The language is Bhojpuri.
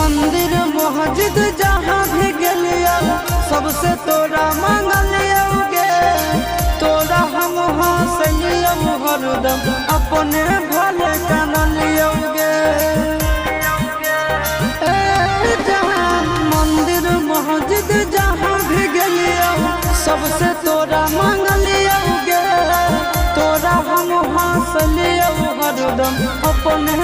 मंदिर मस्जिद जहाँ भी गलिया सबसे तोरा मांगलियोगे। तोरा हम हंसलियो हरदम अपने भले कानलियोगे। मंदिर मस्जिद जहाँ भी गलिया सबसे तोरा मांगलियोगे। तोरा हम हंसलियो हरदम अपने